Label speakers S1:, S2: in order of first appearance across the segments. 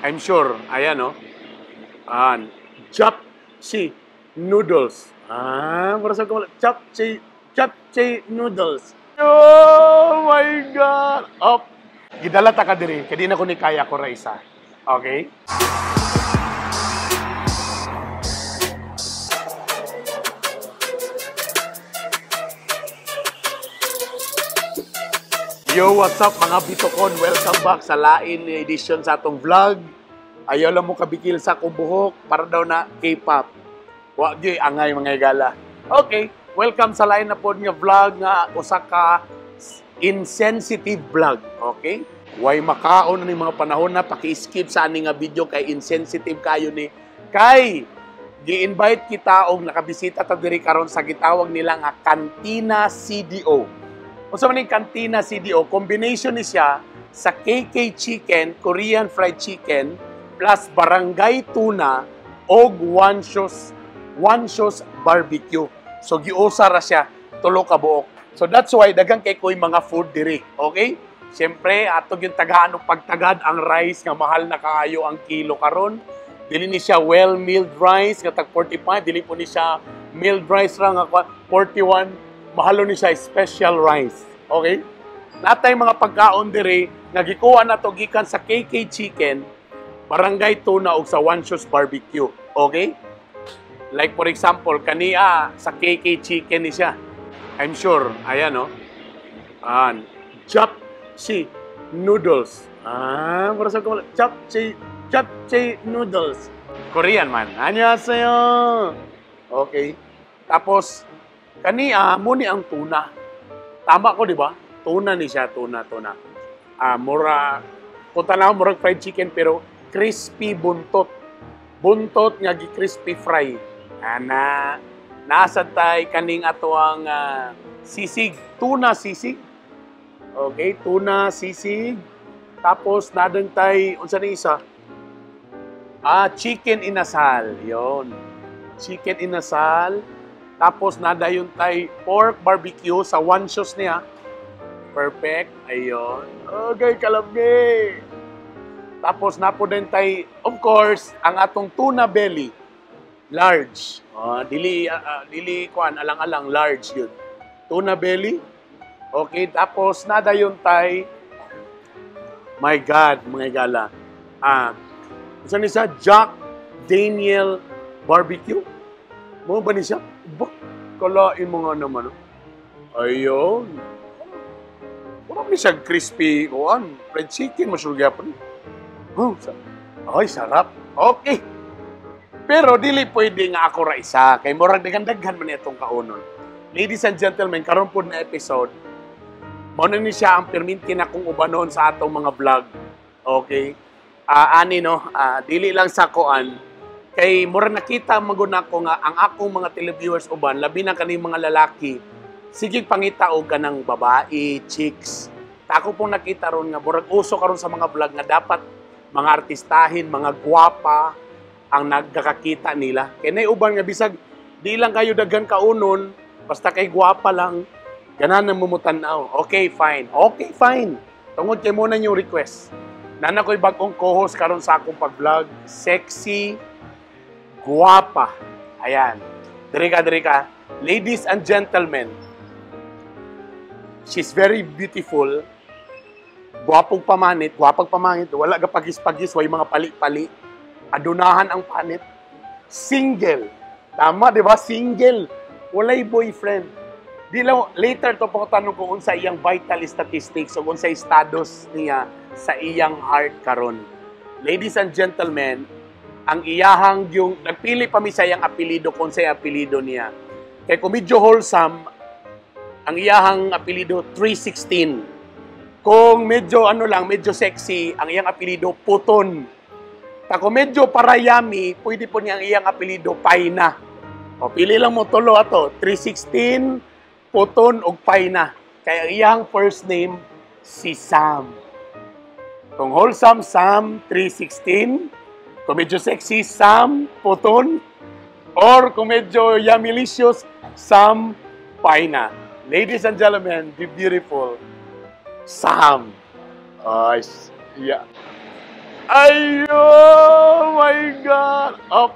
S1: I'm sure. Ayan, no? Japchae noodles. Marasa ko Japchae noodles. Oh my God! Up! Gidala ta ka diri. Kaya di na ko ni kaya ko raisa. Okay? Yo, what's up mga bitokon? Welcome back sa lain edition sa atong vlog. Ayaw lang mo kabikil sa akong buhok para daw na K-pop. Wag angay mga igala. Okay, welcome sa lain na pod nga vlog nga usa ka insensitive vlog. Okay? Way makaon ni mga panahon na paki-skip sa ani nga video kay insensitive kayo ni kay gi-invite kita og nakabisita ta diri karon sa gitawag nila nga Cantina CDO. Unsa man ning Cantina CDO, combination ni siya sa KK Chicken, Korean fried chicken, plus barangay tuna og one shows barbecue. So giusa ra siya tulo ka buok. So that's why daghang kay koy mga food diri. Okay? Siyempre ato yung tagaan og pagtagad ang rice nga mahal na kaayo ang kilo karon. Dili ni siya well milled rice nga tag 45, dili po ni siya milled rice ra nga 41. Mahalo ni siya special rice. Okay? Natay mga pagkaon diri nga gikuha na to gikan sa KK Chicken, barangay tuna ug sa One Shoes Barbecue. Okay? Like for example, kaniya sa KK Chicken ni siya. I'm sure, ayan no. Japchae noodles. Para sa ko Japchae noodles. Korean man. Annyeonghaseyo. Okay. Tapos kaniya muni ang tuna. Tama ko, di ba? Tuna ni siya, tuna. Mura, kung tanaw, murag fried chicken, pero crispy buntot. Buntot nga crispy fry. Nasa tay kaning ato ang sisig. Tuna sisig. Okay, tuna sisig. Tapos, nadang tay, unsa ni isa? Chicken inasal. Yon. Chicken inasal. Tapos, nadayon tay pork barbecue sa one shoes niya. Perfect. Ayun. Okay, kalabgi. Tapos, napo din tay, of course, ang atong tuna belly. Large. Dili kuan, alang-alang, large yun. Tuna belly. Okay, tapos, nadayon tay, my God, mga igala. Isa ni siya, Jack Daniel Barbecue. Mo ba ni siya? Kalain mo nga naman. Ayun. Wala ni siya crispy. Fried chicken, masulga pa ni. Ay, sarap. Okay. Pero dili pwede nga ako ra isa. Kay murag daghan-daghan man itong kaunon. Ladies and gentlemen, karon po na episode, mao na ni siya ang perminti na kong ubanon sa atong mga vlog. Okay? Dili lang sa koan. Kay mura nakita maguna ko nga ang akong mga televiewers uban, labi na kaning mga lalaki, sige pangita og kanang babae, chicks. Ako pong nakita ron nga murag uso karon sa mga vlog nga dapat mga artistahin, mga gwapa ang nagkakakita nila. Kay nay uban nga bisag di lang kayo daghan kaunon, basta kay gwapa lang, ganahan mumutan-aw. Okay, fine. Okay, fine. Tungod kay mo na yung request. Nana ko'y bagong co-host karon sa akong pag-vlog, sexy, guwapa. Ayan. Diri ka. Ladies and gentlemen, she's very beautiful. Guwapag pamangit. Wala ka pagis-pagis, way mga pali-pali. Adunahan ang panit. Single. Tama, di ba? Single. Walay boyfriend. Later to po tanong ko unsa iyang vital statistics o unsa status niya sa iyang heart karon. Ladies and gentlemen, ang iyahang yung nagpili pa mi sa iyang apelido kung sa apelido niya. Kay kung medyo wholesome, ang iyahang apelido 316. Kung medyo medyo sexy, ang iyang apelido Puton. Kung medyo parayami, pwede po niya ang iyang apelido Paina. O pili lang mo tulo ato, 316, Puton ug Paina. Kaya ang iyang first name si Sam. Kung wholesome, Sam 316. Kung medyo sexy, Sam Puton. Or kung medyo yumilicious, Sam Paina. Ladies and gentlemen, the beautiful Sam. Yeah. Ayun! My God! Up!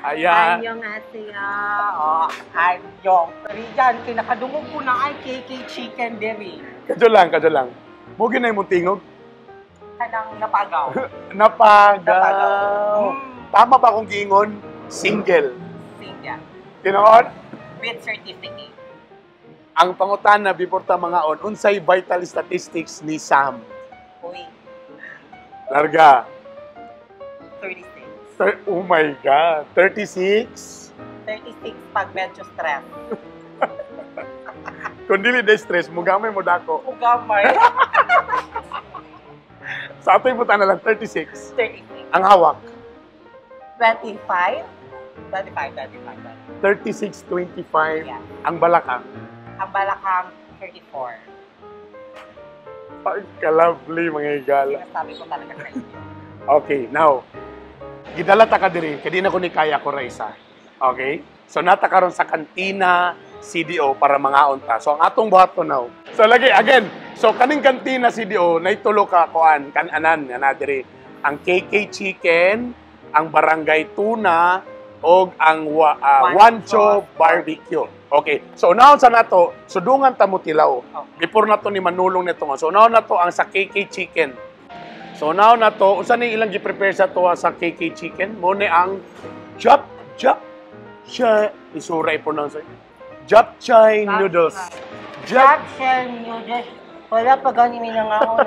S1: Ayan.
S2: Annyeonghaseyo. Oh, anyong. Pero dyan, kinakadungog ko na ay KK Chicken Deli.
S1: Kadyo lang. Mugi na yung tingog.
S2: Kanang napagaw.
S1: Napagaw. Tama ba kung giingon? Single.
S2: Single.
S1: Tinoon?
S2: With certificate.
S1: Ang pangutan na before ta mga unsay vital statistics ni Sam?
S2: Uy,
S1: Larga.
S2: 36.
S1: Oh my God. 36?
S2: 36 pag medyo stress.
S1: Kung dili na stress, mugamay mo dako.
S2: Ugamay.
S1: Sa ato ibutan na lang, 36.
S2: 36.
S1: Ang hawak,
S2: 25.
S1: 36, 25.
S2: Yeah.
S1: Ang balakang,
S2: Ang balakang 34.
S1: pagka-lovely mga igala.
S2: Sinasabi ko talaga sa inyo.
S1: Okay, now, gidala ta ka diri, kadi na ko ni kaya ko raisa. Okay? So, nata karon sa kantina, CDO para mga unta. So, ang atong buhat ko now. So, lagi, again, so, kaning kantina CDO, naitulo ka kuan, kananan, nga na diri. Ang KK Chicken, ang Barangay Tuna, o ang Wancho Barbecue. Okay. So, unaon sa nato, sudungan ta mo tilaw. Before nato ni manulong nito nga. So, unaon nato ang sa KK Chicken. So, unaon nato, unsa ni ilang gi-prepare sa tuwa sa KK Chicken? Mo ni ang isura i-pronounce. Japchae noodles.
S2: Japchae noodles. Wala pa gani minangako.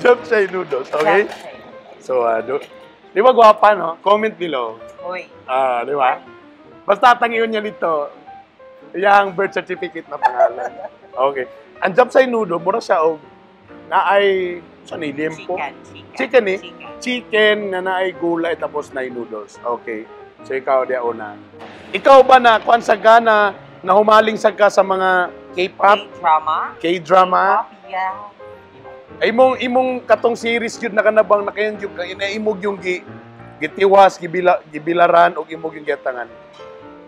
S1: Japchae noodles, okay? So, di ba gwapa, no? Comment below.
S2: Uy.
S1: Di ba? Basta tangiyon niya dito, yung birth certificate na pangalan. Okay. Ang Japchae noodle, mura siya og naay, saan ni, limpo? Chicken eh. Chicken na naay gulay tapos naay noodles. Okay. So, ikaw, di una. Ikaw ba na, kuan sa gana, na humaling sa ka sa mga K-pop? K-drama?
S2: Yeah.
S1: Ay, imong katong series yun na kanabang nakayan yung inaimog yung gitiwas, gibilaran, o imog yung gitangan.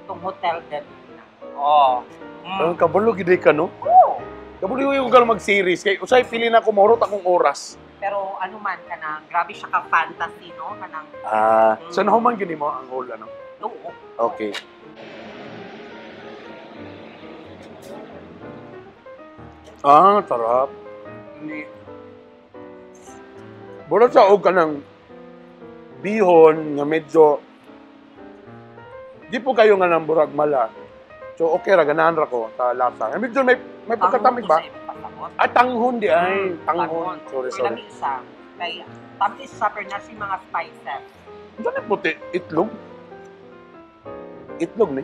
S2: Itong hotel din. Oh.
S1: Ang kabalo, giday ka, no?
S2: Oo.
S1: Kabalo yung ugal mag-series. Kaya usay, pili na kumurot akong oras.
S2: Pero ano man ka na, grabe siya ka-fantasy, no? Kanang,
S1: so nahuman gini mo ang whole, ano?
S2: oo.
S1: Okay. Sarap. Hindi. Bula sa og kanang bihon nga medyo di po kayo nga nang burag mala. So okay ra ganahan ra ko sa lasa. Medyo may pagkatamig ba? Tanghon di ay. Tanghon. Sorry.
S2: Ilang isa. Kaya, tamis sa pero na si mga spices.
S1: Ano na puti? Itlog? Itlog ni?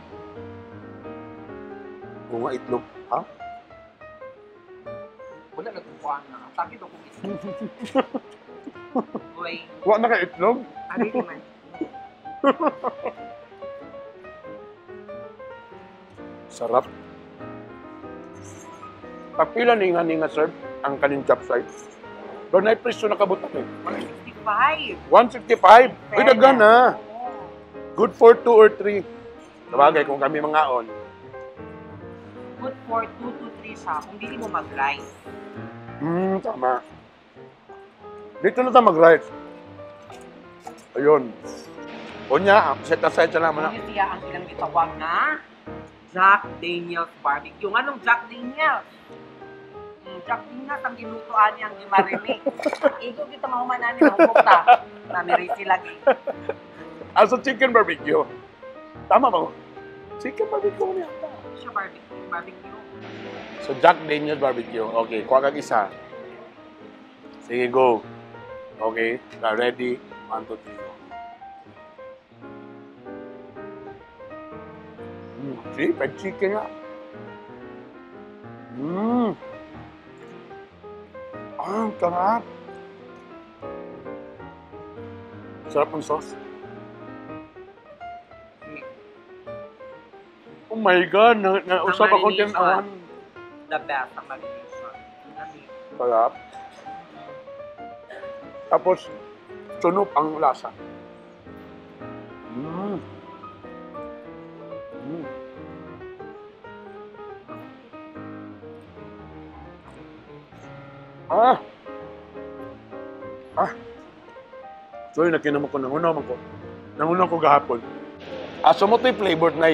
S1: Oo nga, itlog. Ha?
S2: Wala nagkukuhaan na. Sabi ko kung itlog. Uy.
S1: Wala na ka itlog?
S2: Ano naman?
S1: Sarap. Pagpila ni nga serve ang kanin chapsay. Doon ay preso na kabutan eh.
S2: 165.
S1: 165? Uy, dagan na. Good for 2 or 3. Sabagay kung kami mga on.
S2: Good for 2 to 3 siya kung hindi mo mag-rice.
S1: Tama. Dito na tayo mag-rice. Ayun. O niya, set aside siya naman.
S2: Ano siya ang ilang bitawag na Jack Daniel's Barbecue. Anong Jack Daniel's? Jack Daniel's ang ginutuan niya ang marinig. Ikaw kita mahumanan niya, mahumukta. Namirisi lagi.
S1: So chicken barbecue. Tama ba? Chicken barbecue niya.
S2: Siya barbecue.
S1: So Jack Daniel's Barbecue. Okay, kuha kag isa. Sige, go. Okay, ready? 1, 2, 3, go. See, pag chicken nga. Ang sarap. Sarap ng sauce. Oh my God, nausap ako din awan.
S2: The best ang marination.
S1: Sarap. Tapos, sunog ang lasa. So yun, nakinamok ko, nangunaw ko. Nangunaw ko gahapon. So mo ito'y flavored na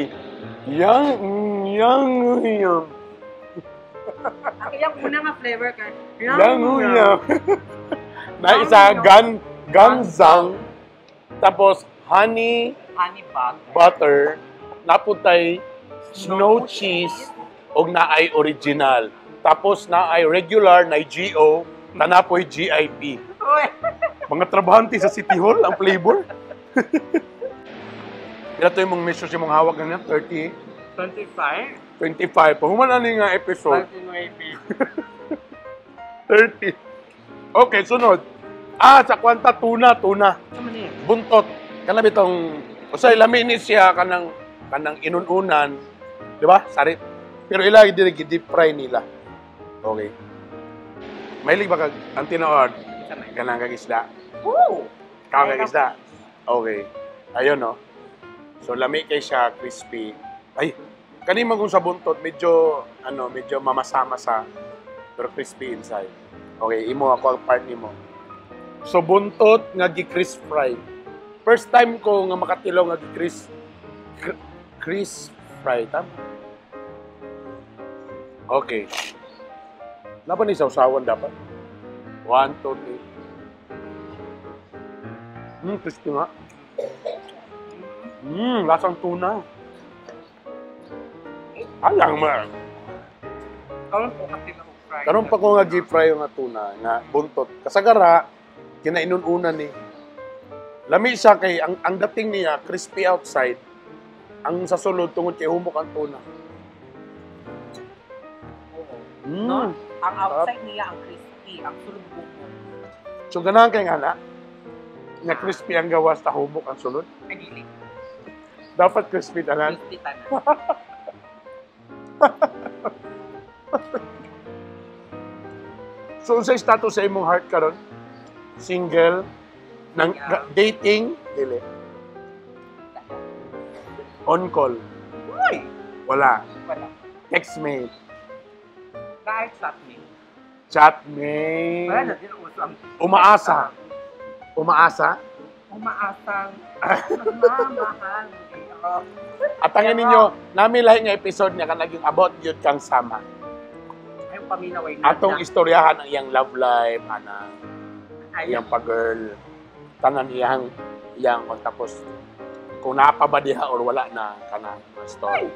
S1: yang.
S2: Ang iyang una nga flavor ka.
S1: Yang. Na isa, ganzang. Tapos, honey
S2: Honey butter.
S1: butter. Naputay snow cheese. Og naay original. Tapos naay regular, naay GO. Tanapoy GIP.
S2: Uy!
S1: Mga trabahante sa City Hall, ang flavor. Ito yung mong measure yung mong hawak ganyan, 30,
S2: 25.
S1: 25. Pahuman na nga episode.
S2: 29.
S1: 30. Okay, sunod. Sa kwanta, tuna.
S2: Ano niya?
S1: Buntot. Kanang itong, usay laminis siya kanang inununan. Di ba? Sarit. Pero ilagi din, deep fry nila. Okay. Mahilig ba ang tinood? Kanang kagisda.
S2: Oo!
S1: Kau kagisda. Okay. Ayun, no? So, lami kay siya, crispy. Ay, kanima kung sa buntot, medyo mamasa-masa, pero crispy inside. Okay, imo ako ang part nimo. So, buntot nga gi-crisp fry. First time ko nga makatilaw nga crisp fry, tama? Okay. Laban ni sausawan dapat. 1, 2, 3. Crispy nga. Lasang tuna. Alang ma. Karon pa ko nga gi-fry nga tuna nga buntot. Kasagara kinainununan ni. Lami siya kay ang dating niya crispy outside. Ang sa sulod tungod kay humok ang tuna.
S2: No? Ang outside niya ang crispy, ang sulod bumok.
S1: So ganahan kay nga na crispy ang gawas ta humok ang sulod.
S2: Ay, dili.
S1: Dapat crispy tanan.
S2: Crispy tanan.
S1: So sa status sa imong heart karon? Single nang dating dili. On call.
S2: Uy!
S1: Wala.
S2: Wala.
S1: Textmate.
S2: Kahit sa atin.
S1: Chatmate.
S2: Wala na din ang usam.
S1: Umaasa. Umaasang
S2: magmamahal.
S1: At ang ninyo, nami lahi nga episode niya ka naging about yun kang sama.
S2: Ay, paminaway na.
S1: Atong istoryahan ang iyang love life, anang iyang pa-girl, tanan iyang tapos kung napa ba diha or wala na kanang story.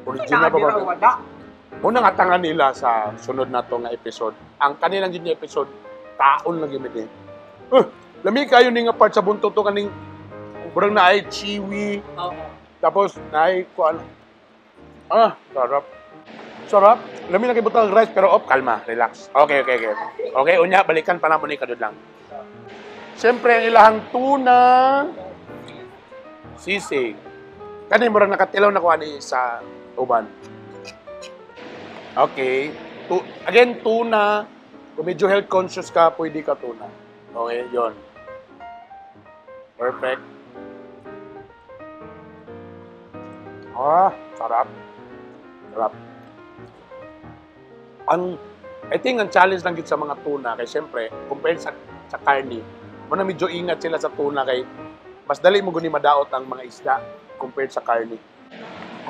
S1: Original ba ba?
S2: Wala.
S1: Muna nga tangan nila sa sunod na to nga episode. Ang kanilang gini episode, taon lang gimit eh. Lami kayo ni nga part sa buntot to kaning burang na ay chiwi.
S2: Oo.
S1: Tapos na ay kuan. Sarap. Sarap. Lami na kay butang rice pero kalma, relax. Okay. Okay, unya balikan pa namon ni kadud lang. Siyempre ang ilahang tuna sisig. Kani murang nakatilaw na kuan sa uban. Okay. Again, tuna. Kung medyo health conscious ka, pwede ka tuna. Okay, yon. Perfect. Sarap. Sarap. I think ang challenge lang sa mga tuna, kay siyempre, compared sa karni, muna medyo ingat sila sa tuna kay mas dali mo guni madaot ang mga isda compared sa karni.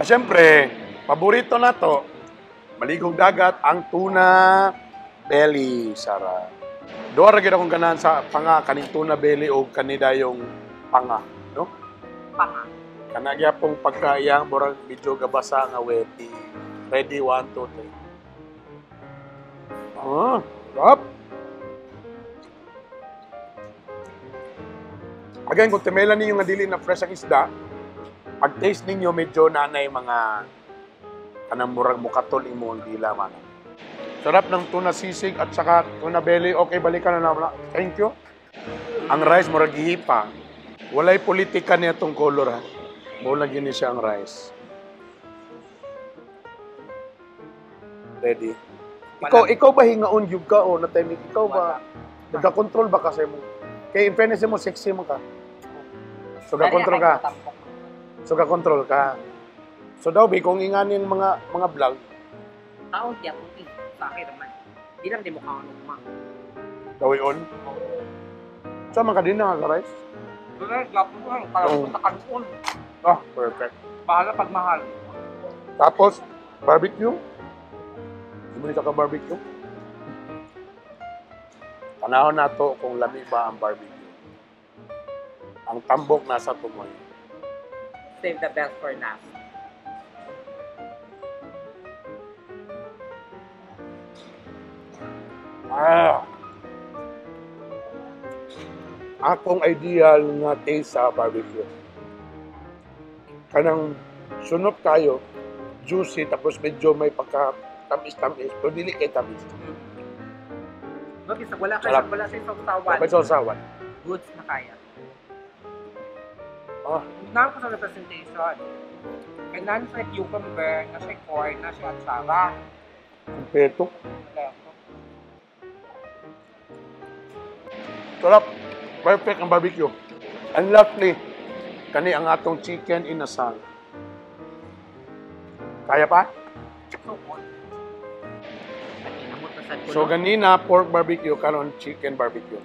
S1: Siyempre, paborito na to, maligong dagat, ang tuna belly. Sarap. Doon rin akong ganahan sa panga, kaning tuna belly o kanida yung panga, no?
S2: Panga.
S1: Kanagya pong pagkaiyang, borang medyo gabasa nga weti. Ready, 1, 2, 3. Sarap! Again, kung timelan ninyo nga dili na fresh ang isda, pag-taste ninyo medyo nanay mga kanang murag mukatol imong dila man. Sarap ng tuna sisig at saka tuna belly. Okay, balikan na naman. Thank you. Ang rice murag gihipa. Walay politika niya itong color ha. Mula gini siya ang rice. Ready? Ikaw ba hingaon yung ka o na timing? Ikaw ba? Nagka-control ba kasi mo? Kaya in fairness mo, sexy mo ka. So, ka-control ka. So, daw, kung inganin mga vlog,
S2: taon tiya puti. Sa akin naman. Di lang di mo kaano ma.
S1: daw yun? Sa mga din na nga, rice.
S2: Correct, gapo mo lang. Para
S1: Oo.
S2: sa kanun.
S1: Ah, perfect.
S2: Bahala pag mahal.
S1: Tapos, barbecue. Hindi ka barbecue. Panahon na to kung lami ba ang barbecue. Ang tambok nasa tumoy.
S2: Save the best for last.
S1: Ah! Akong ideal nga taste sa barbecue. Kanang sunod kayo, juicy, tapos medyo may pagka tamis-tamis, pero dili kay tamis.
S2: Bakit wala
S1: Sarap.
S2: wala sa sausawan.
S1: May sausawan.
S2: Goods na kaya.
S1: Ah,
S2: Tignan ko sa representation. Kailangan siya cucumber, na siya corn, na siya atsara.
S1: kumpleto.
S2: Alam ko.
S1: Sarap. Perfect ang barbecue. Ang lovely. Kani ang atong chicken inasal. Kaya pa?
S2: So, good. At inamot na sa
S1: So ganina pork barbecue, karon chicken barbecue.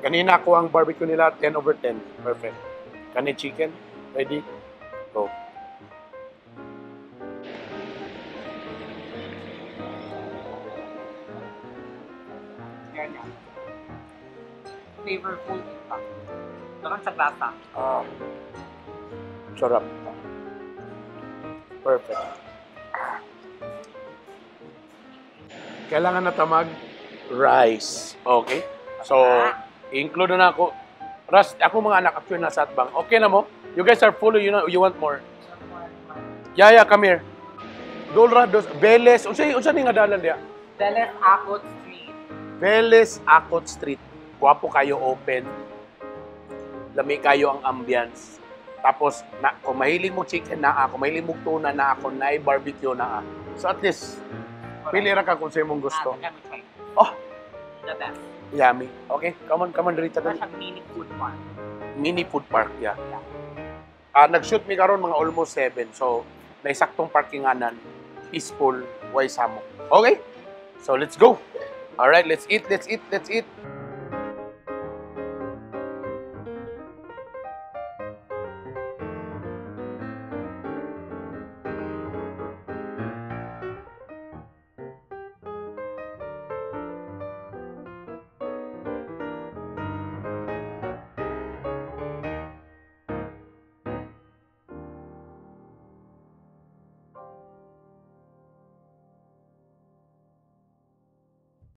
S1: Ganina ako ang barbecue nila 10/10. Perfect. Kani chicken, ready? Go.
S2: Yan yan. Flavorful ito. Naman sa lasa.
S1: Ah. Sarap. Perfect. Kailangan na tamag rice. Okay? So, include na ako. Ras, ako mga anak actually nasa atbang. Okay na mo? You guys are full, you want more? Yeah, come here. Dolra dos Veles, unsa ni nga dalan diya?
S2: Veles Akot Street.
S1: Veles Akot Street. Guwapo kayo, open. Lami kayo ang ambience. Tapos, kung mahilig mo chicken na kung mahilig mo tuna na kung na barbecue na So at least, pili ra ka kung sa imong gusto.
S2: Let me try.
S1: Oh,
S2: The best.
S1: yummy. Okay, come on, Rita.
S2: Ito
S1: Dali.
S2: siyang mini food park.
S1: Mini food park, yeah. Nag-shoot mi karon mga almost 7. So, naisaktong parkinganan, peaceful, way samok. Okay? So, let's go. All right, let's eat.